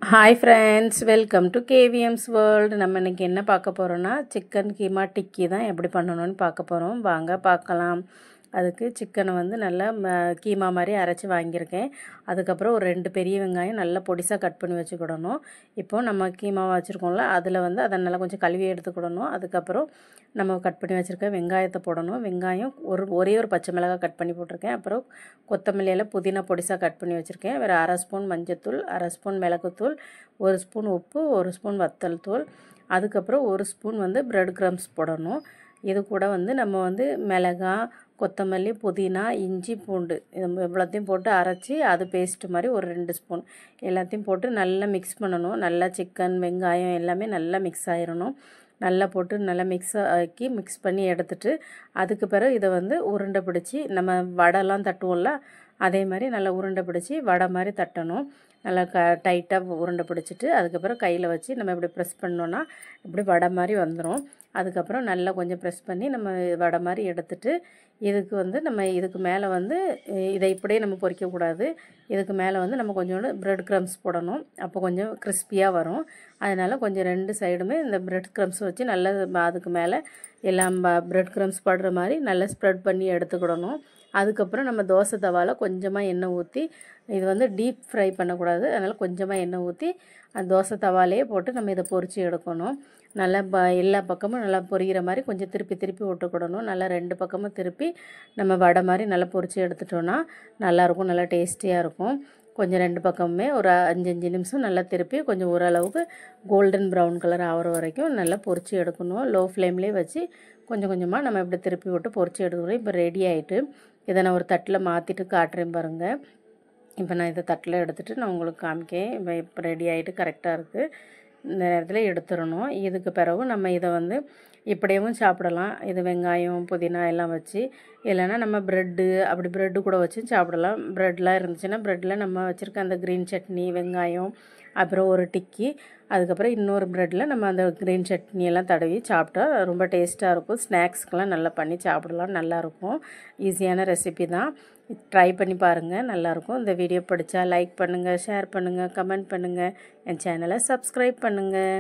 Hi friends, welcome to கேவிஎம்ஸ் world. நம்ம இன்றைக்கி என்ன பார்க்க போகிறோன்னா, சிக்கன் கீமா டிக்கி தான் எப்படி பண்ணணும்னு பார்க்க போகிறோம். வாங்க பார்க்கலாம். அதுக்கு சிக்கனை வந்து நல்லா கீமா மாதிரி அரைச்சி வாங்கியிருக்கேன். அதுக்கப்புறம் ஒரு 2 பெரிய வெங்காயம் நல்லா பொடிசாக கட் பண்ணி வச்சுக்கிடணும். இப்போது நம்ம கீமாவை வச்சுருக்கோம்ல, அதில் வந்து அதை நல்லா கொஞ்சம் கழுவி எடுத்துக்கிடணும். அதுக்கப்புறம் நம்ம கட் பண்ணி வச்சுருக்க வெங்காயத்தை போடணும். வெங்காயம் ஒரே ஒரு பச்சை மிளகாய் கட் பண்ணி போட்டிருக்கேன். அப்புறம் கொத்தமல்லியில் புதினா பொடிசாக கட் பண்ணி வச்சுருக்கேன். வேறு 1/2 ஸ்பூன் மஞ்சத்தூள், 1/2 ஸ்பூன் மிளகுத்தூள், 1 ஸ்பூன் உப்பு, 1 ஸ்பூன் வத்தல் தூள், அதுக்கப்புறம் 1 ஸ்பூன் வந்து பிரெட் க்ரம்ஸ் போடணும். இது கூட வந்து நம்ம வந்து மிளகாய், கொத்தமல்லி, புதினா, இஞ்சி, பூண்டு இது இவ்வளோத்தையும் போட்டு அரைச்சி அது பேஸ்ட்டு மாதிரி ஒரு 2 ஸ்பூன் எல்லாத்தையும் போட்டு நல்லா மிக்ஸ் பண்ணணும். நல்லா சிக்கன், வெங்காயம் எல்லாமே நல்லா மிக்ஸ் ஆயிடணும். நல்லா போட்டு நல்லா மிக்ஸ் பண்ணி எடுத்துட்டு, அதுக்கு பிறகு இதை வந்து உருண்டை பிடிச்சி நம்ம வடைலாம் தட்டுவோம்ல, அதே மாதிரி நல்லா உருண்டை பிடிச்சி வடை மாதிரி தட்டணும். நல்லா டைட்டாக உருண்டை பிடிச்சிட்டு அதுக்கப்புறம் கையில் வச்சு நம்ம இப்படி ப்ரெஸ் பண்ணோன்னா இப்படி வடை மாதிரி வந்துடும். அதுக்கப்புறம் நல்லா கொஞ்சம் ப்ரெஸ் பண்ணி நம்ம வடை மாதிரி எடுத்துட்டு, இதுக்கு வந்து நம்ம இதுக்கு மேலே வந்து இதை இப்படியே நம்ம பொரிக்கக்கூடாது. இதுக்கு மேலே வந்து நம்ம கொஞ்சோண்டு பிரெட் க்ரம்ஸ் போடணும். அப்போ கொஞ்சம் கிறிஸ்பியாக வரும். அதனால் கொஞ்சம் 2 சைடுமே இந்த பிரெட் க்ரம்ஸ் வச்சு நல்லா அதுக்கு மேலே எல்லாம் பிரெட் க்ரம்ஸ் படுற மாதிரி நல்லா ஸ்ப்ரெட் பண்ணி எடுத்துக்கிடணும். அதுக்கப்புறம் நம்ம தோசை தவாவில் கொஞ்சமாக எண்ணெய் ஊற்றி, இது வந்து டீப் ஃப்ரை பண்ணக்கூடாது, அதனால் கொஞ்சமாக எண்ணெய் ஊற்றி அந்த தோசை தவாலையே போட்டு நம்ம இதை பொரித்து எடுக்கணும். நல்லா எல்லா பக்கமும் நல்லா பொரிகிற மாதிரி கொஞ்சம் திருப்பி திருப்பி விட்டுக்கிடணும். நல்லா 2 பக்கமும் திருப்பி நம்ம வடை மாதிரி நல்லா பொரித்து எடுத்துட்டோன்னா நல்லாயிருக்கும், நல்லா டேஸ்டியாக இருக்கும். கொஞ்சம் 2 பக்கமுமே ஒரு 5 நிமிஷம் நல்லா திருப்பி கொஞ்சம் ஓரளவுக்கு கோல்டன் ப்ரௌன் கலர் ஆகிற வரைக்கும் நல்லா பொரித்து எடுக்கணும். லோ ஃப்ளேம்லேயே வச்சு கொஞ்சம் கொஞ்சமாக நம்ம இப்படி திருப்பி விட்டு பொரித்து எடுக்கணும். இப்போ ரெடி ஆகிட்டு இதை நான் ஒரு தட்டில் மாற்றிட்டு காட்டுறேன் பாருங்கள். இப்போ நான் இதை தட்டில் எடுத்துகிட்டு நான் உங்களுக்கு காமிக்கேன். இப்போ ரெடி ஆகிட்டு கரெக்டாக இருக்குது. இந்த நேரத்தில் எடுத்துடணும். இதுக்கு பிறகு நம்ம இதை வந்து இப்படியும் சாப்பிடலாம். இது வெங்காயம், புதினா எல்லாம் வச்சு, இல்லைன்னா நம்ம அப்படி ப்ரெட்டு கூட வச்சு சாப்பிடலாம். ப்ரெட்லாம் இருந்துச்சுன்னா ப்ரெட்டில் நம்ம வச்சுருக்க அந்த க்ரீன் சட்னி, வெங்காயம், அப்புறம் ஒரு டிக்கி, அதுக்கப்புறம் இன்னொரு ப்ரெட்டில் நம்ம அந்த க்ரீன் சட்னி எல்லாம் தடவி சாப்பிட்டா ரொம்ப டேஸ்ட்டாக இருக்கும். ஸ்நாக்ஸ்க்கெலாம் நல்லா பண்ணி சாப்பிடலாம், நல்லாயிருக்கும். ஈஸியான ரெசிபி தான். ட்ரை பண்ணி பாருங்கள், நல்லாயிருக்கும். இந்த வீடியோ பிடிச்சா லைக் பண்ணுங்கள், ஷேர் பண்ணுங்கள், கமெண்ட் பண்ணுங்கள். என் சேனலை சப்ஸ்கிரைப் பண்ணுங்கள்.